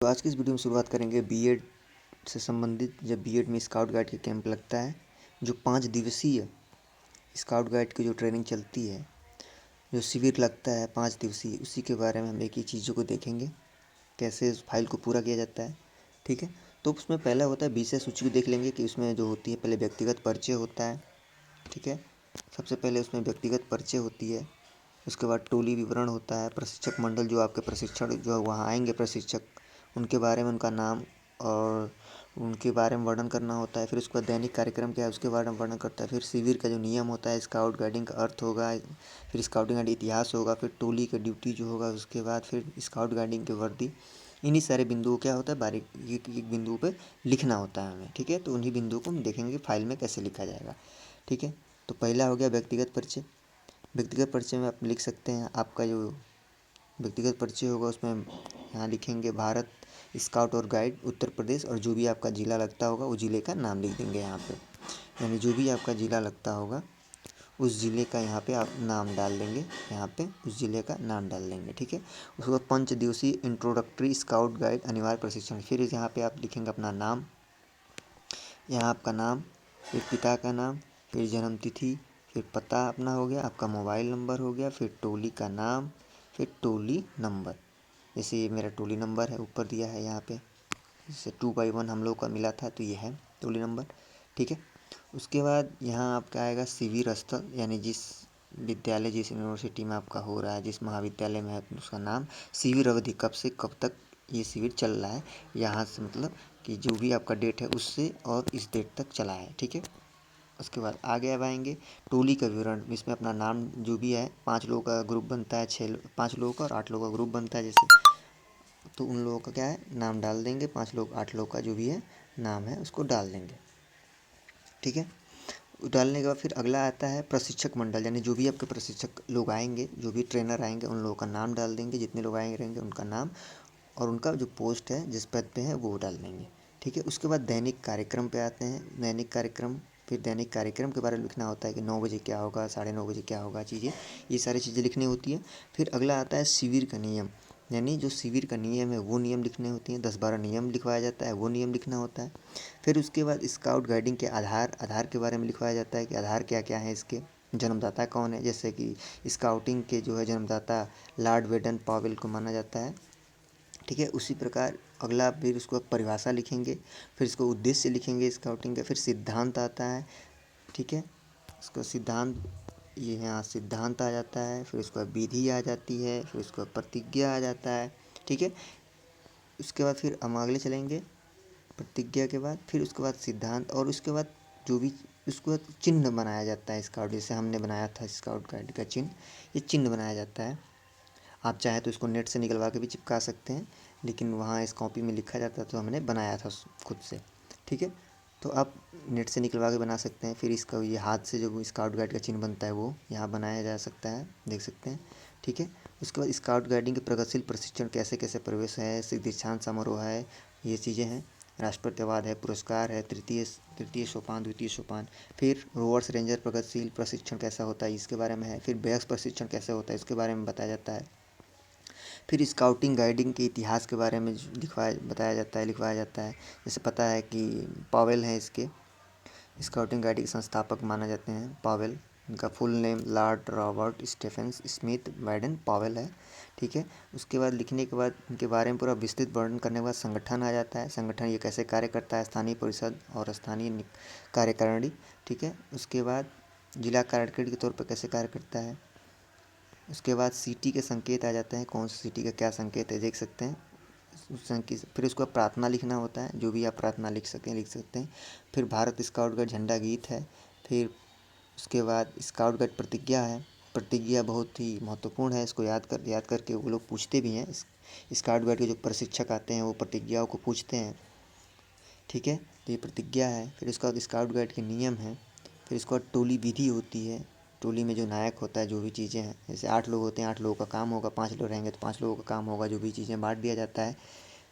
तो आज की इस वीडियो में शुरुआत करेंगे बीएड से संबंधित। जब बीएड में स्काउट गाइड के कैंप लगता है, जो 5 दिवसीय स्काउट गाइड की जो ट्रेनिंग चलती है, जो शिविर लगता है 5 दिवसीय, उसी के बारे में हम एक ही चीज़ों को देखेंगे, कैसे उस फाइल को पूरा किया जाता है। ठीक है, तो उसमें पहला होता है विषय सूची को देख लेंगे कि उसमें जो होती है पहले व्यक्तिगत परिचय होता है। ठीक है, सबसे पहले उसमें व्यक्तिगत परिचय होती है। उसके बाद टोली विवरण होता है, प्रशिक्षक मंडल जो आपके प्रशिक्षण जो वहाँ आएंगे प्रशिक्षक, उनके बारे में उनका नाम और उनके बारे में वर्णन करना होता है। फिर उसके बाद दैनिक कार्यक्रम क्या है उसके बारे में वर्णन करता है। फिर शिविर का जो नियम होता है, स्काउट गाइडिंग का अर्थ होगा, फिर स्काउटिंग गाइड इतिहास होगा, फिर टोली का ड्यूटी जो होगा, उसके बाद फिर स्काउट गाइडिंग की वर्दी। इन्हीं सारे बिंदुओं क्या होता है, बारीक एक बिंदु पे लिखना होता है हमें। ठीक है, तो उन्हीं बिंदुओं को हम देखेंगे फाइल में कैसे लिखा जाएगा। ठीक है, तो पहला हो गया व्यक्तिगत परिचय। व्यक्तिगत परिचय में आप लिख सकते हैं, आपका जो व्यक्तिगत परिचय होगा उसमें यहाँ लिखेंगे भारत स्काउट और गाइड उत्तर प्रदेश, और जो भी आपका ज़िला लगता होगा उस ज़िले का नाम लिख देंगे यहाँ पे। यानी जो भी आपका ज़िला लगता होगा उस ज़िले का यहाँ पे आप नाम डाल देंगे, यहाँ पे उस ज़िले का नाम डाल देंगे। ठीक है, उसके बाद 5 दिवसीय इंट्रोडक्टरी स्काउट गाइड अनिवार्य प्रशिक्षण। फिर यहाँ पे आप लिखेंगे अपना नाम, यहाँ आपका नाम, फिर पिता का नाम, फिर जन्म तिथि, फिर पता अपना हो गया, आपका मोबाइल नंबर हो गया, फिर टोली का नाम, फिर टोली नंबर। जैसे ये मेरा टोली नंबर है, ऊपर दिया है यहाँ पे, जैसे 2/1 हम लोग का मिला था, तो ये है टोली नंबर। ठीक है, उसके बाद यहाँ आपका आएगा शिविर स्थल, यानी जिस विद्यालय जिस यूनिवर्सिटी में आपका हो रहा है, जिस महाविद्यालय में है उसका नाम, शिविर अवधि कब से कब तक ये शिविर चल रहा है, यहाँ से मतलब कि जो भी आपका डेट है उससे और इस डेट तक चला है। ठीक है, उसके बाद आगे अब आएंगे टोली का विवरण। इसमें अपना नाम जो भी है, 5 लोगों का ग्रुप बनता है, 5 लोगों का और 8 लोगों का ग्रुप बनता है जैसे, तो उन लोगों का क्या है नाम डाल देंगे, 5 लोग 8 लोग का जो भी है नाम है उसको डाल देंगे। ठीक है, डालने के बाद फिर अगला आता है प्रशिक्षक मंडल, यानी जो भी आपके प्रशिक्षक लोग आएंगे, जो भी ट्रेनर आएंगे उन लोगों का नाम डाल देंगे, जितने लोग आएंगे रहेंगे उनका नाम और उनका जो पोस्ट है जिस पद पे है वो डाल देंगे। ठीक है, उसके बाद दैनिक कार्यक्रम पे आते हैं। दैनिक कार्यक्रम, फिर दैनिक कार्यक्रम के बारे में लिखना होता है कि 9 बजे क्या होगा, 9:30 बजे क्या होगा, चीज़ें, ये सारी चीज़ें लिखनी होती है। फिर अगला आता है शिविर का नियम, यानी जो शिविर का नियम है वो नियम लिखने होती हैं, 10-12 नियम लिखवाया जाता है, वो नियम लिखना होता है। फिर उसके बाद स्काउट गाइडिंग के आधार के बारे में लिखवाया जाता है कि आधार क्या क्या है इसके, जन्मदाता कौन है, जैसे कि स्काउटिंग के जो है जन्मदाता लॉर्ड वेडन पावेल को माना जाता है। ठीक है, उसी प्रकार अगला फिर उसको परिभाषा लिखेंगे, फिर इसको उद्देश्य लिखेंगे स्काउटिंग का, फिर सिद्धांत आता है। ठीक है, उसका सिद्धांत, ये यहाँ सिद्धांत आ जाता है, फिर उसका विधि आ जाती है, फिर उसका प्रतिज्ञा आ जाता है। ठीक है, उसके बाद फिर हम अगले चलेंगे, प्रतिज्ञा के बाद फिर उसके बाद सिद्धांत, और उसके बाद जो भी उसके बाद चिन्ह बनाया जाता है स्काउट, जैसे हमने बनाया था स्काउट गाइड का चिन्ह, ये चिन्ह बनाया जाता है। आप चाहें तो इसको नेट से निकलवा के भी चिपका सकते हैं, लेकिन वहाँ इस कॉपी में लिखा जाता तो हमने बनाया था खुद से। ठीक है, तो आप नेट से निकलवा के बना सकते हैं। फिर इसका ये हाथ से जो स्काउट गाइड का चिन्ह बनता है वो यहाँ बनाया जा सकता है, देख सकते हैं। ठीक है, उसके बाद स्काउट गाइडिंग के प्रगतिशील प्रशिक्षण कैसे कैसे प्रवेश है, दीक्षांत समारोह है, ये चीज़ें हैं, राष्ट्रपतिवाद है, पुरस्कार है, तृतीय सोपान, द्वितीय सोपान। फिर रोवर्स रेंजर प्रगतिशील प्रशिक्षण कैसा होता है इसके बारे में है। फिर बैक्स प्रशिक्षण कैसे होता है इसके बारे में बताया जाता है। फिर स्काउटिंग गाइडिंग के इतिहास के बारे में बताया जाता है, लिखवाया जाता है। जैसे पता है कि पावेल हैं इसके स्काउटिंग गाइड के संस्थापक माने जाते हैं, पावेल। इनका full name Lord Robert Stephenson Smyth Baden Powell है। ठीक है, उसके बाद लिखने के बाद इनके बारे में पूरा विस्तृत वर्णन करने के बाद संगठन आ जाता है। संगठन ये कैसे कार्य करता है, स्थानीय परिषद और स्थानीय कार्यकारिणी। ठीक है, उसके बाद जिला कार्यकारिणी के तौर पर कैसे कार्य करता है। उसके बाद सिटी के संकेत आ जाते हैं, कौन सी सिटी का क्या संकेत है देख सकते हैं उस संकेत। फिर उसको प्रार्थना लिखना होता है, जो भी आप प्रार्थना लिख सकते हैं। फिर भारत स्काउट गाइड झंडा गीत है। फिर उसके बाद स्काउट गाइड प्रतिज्ञा है। प्रतिज्ञा बहुत ही महत्वपूर्ण है, इसको याद करके वो लोग पूछते भी हैं। स्काउट गाइड के जो प्रशिक्षक आते हैं वो प्रतिज्ञाओं को पूछते हैं। ठीक है, तो ये प्रतिज्ञा है। फिर उसके बाद स्काउट गाइड के नियम हैं। फिर इसके बाद टोली विधि होती है, टोली में जो नायक होता है, जो भी चीज़ें हैं, जैसे 8 लोग होते हैं, 8 लोगों का काम होगा, 5 लोग रहेंगे तो 5 लोगों का काम होगा, जो भी चीज़ें बांट दिया जाता है।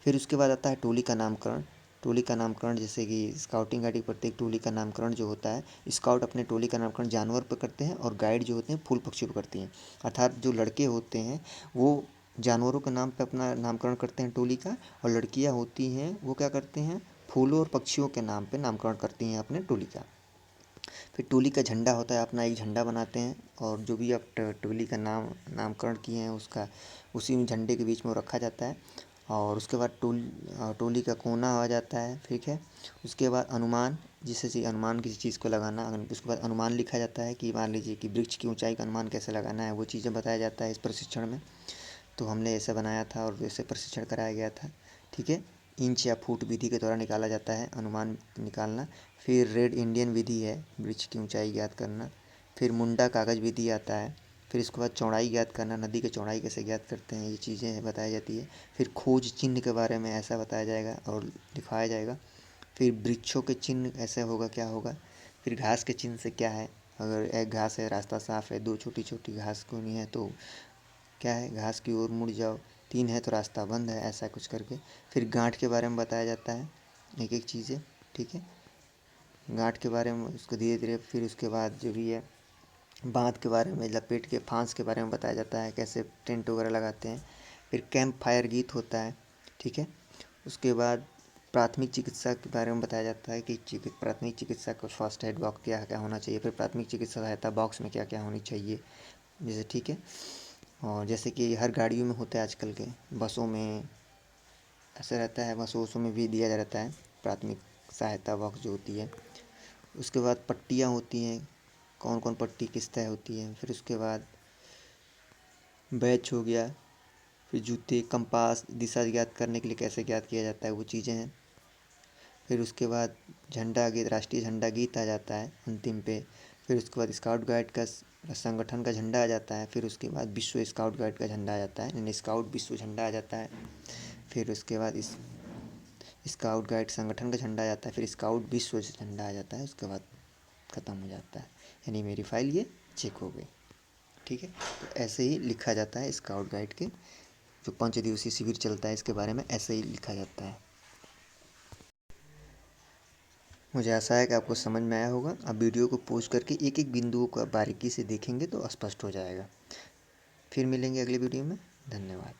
फिर उसके बाद आता है टोली का नामकरण। टोली का नामकरण जैसे कि स्काउटिंग गाइड की प्रत्येक टोली का नामकरण जो होता है, स्काउट अपने टोली का नामकरण जानवर पर करते हैं और गाइड जो होते हैं फूल पक्षियों पर करती हैं। अर्थात जो लड़के होते हैं वो जानवरों के नाम पे अपना नामकरण करते हैं टोली का, और लड़कियां होती हैं वो क्या करते हैं, फूलों और पक्षियों के नाम पे नामकरण करती हैं अपने टोली का। फिर टोली का झंडा होता है, अपना एक झंडा बनाते हैं, और जो भी आप टोली का नामकरण किए हैं उसका उसी में झंडे के बीच में वो रखा जाता है। और उसके बाद टोली का कोना आ जाता है, ठीक है। उसके बाद अनुमान, जिससे अनुमान किसी चीज़ को लगाना, उसके बाद अनुमान लिखा जाता है कि मान लीजिए कि वृक्ष की ऊंचाई का अनुमान कैसे लगाना है, वो चीज़ें बताया जाता है इस प्रशिक्षण में। तो हमने ऐसा बनाया था और ऐसे प्रशिक्षण कराया गया था, ठीक है। इंच या फुट विधि के द्वारा निकाला जाता है अनुमान निकालना। फिर रेड इंडियन विधि है, वृक्ष की ऊंचाई ज्ञात करना। फिर मुंडा कागज विधि आता है। फिर इसके बाद चौड़ाई ज्ञात करना, नदी की चौड़ाई कैसे ज्ञात करते हैं, ये चीज़ें बताई जाती है। फिर खोज चिन्ह के बारे में ऐसा बताया जाएगा और दिखाया जाएगा। फिर वृक्षों के चिन्ह ऐसे होगा, क्या होगा। फिर घास के चिन्ह से क्या है, अगर एक घास है रास्ता साफ है, दो छोटी छोटी घास को नहीं है तो क्या है, घास की ओर मुड़ जाओ, तीन है तो रास्ता बंद है, ऐसा कुछ करके। फिर गांठ के बारे में बताया जाता है, एक एक चीज़ें, ठीक है। गांठ के बारे में उसको धीरे धीरे, फिर उसके बाद जो भी है बाँध के बारे में, लपेट के फांस के बारे में बताया जाता है, कैसे टेंट वगैरह लगाते हैं। फिर कैंप फायर गीत होता है, ठीक है। उसके बाद प्राथमिक चिकित्सा के बारे में बताया जाता है कि प्राथमिक चिकित्सा को फर्स्ट एड बॉक्स क्या क्या होना चाहिए, फिर प्राथमिक चिकित्सा सहायता बॉक्स में क्या क्या होनी चाहिए, जैसे, ठीक है। और जैसे कि हर गाड़ियों में होता है आजकल के, बसों में ऐसा रहता है, बसों वसों में भी दिया रहता है प्राथमिक सहायता बॉक्स जो होती है। उसके बाद पट्टियाँ होती हैं, कौन कौन पट्टी किस तरह होती है। फिर उसके बाद बैच हो गया। फिर जूते, कंपास, दिशा ज्ञात करने के लिए कैसे ज्ञात किया जाता है, वो चीज़ें हैं। फिर उसके बाद झंडा गीत, राष्ट्रीय झंडा गीत आ जाता है अंतिम पे। फिर उसके बाद स्काउट गाइड का संगठन का झंडा आ जाता है। फिर उसके बाद विश्व स्काउट गाइड का झंडा आ जाता है, यानी स्काउट विश्व झंडा आ जाता है। फिर उसके बाद इस स्काउट गाइड संगठन का झंडा आ जाता है। फिर स्काउट विश्व झंडा आ जाता है, उसके बाद ख़त्म हो जाता है, यानी मेरी फाइल ये चेक हो गई, ठीक है। तो ऐसे ही लिखा जाता है स्काउट गाइड के जो 5 दिवसीय शिविर चलता है, इसके बारे में ऐसे ही लिखा जाता है। मुझे आशा है कि आपको समझ में आया होगा। आप वीडियो को पॉज करके एक एक बिंदुओं को बारीकी से देखेंगे तो स्पष्ट हो जाएगा। फिर मिलेंगे अगले वीडियो में। धन्यवाद।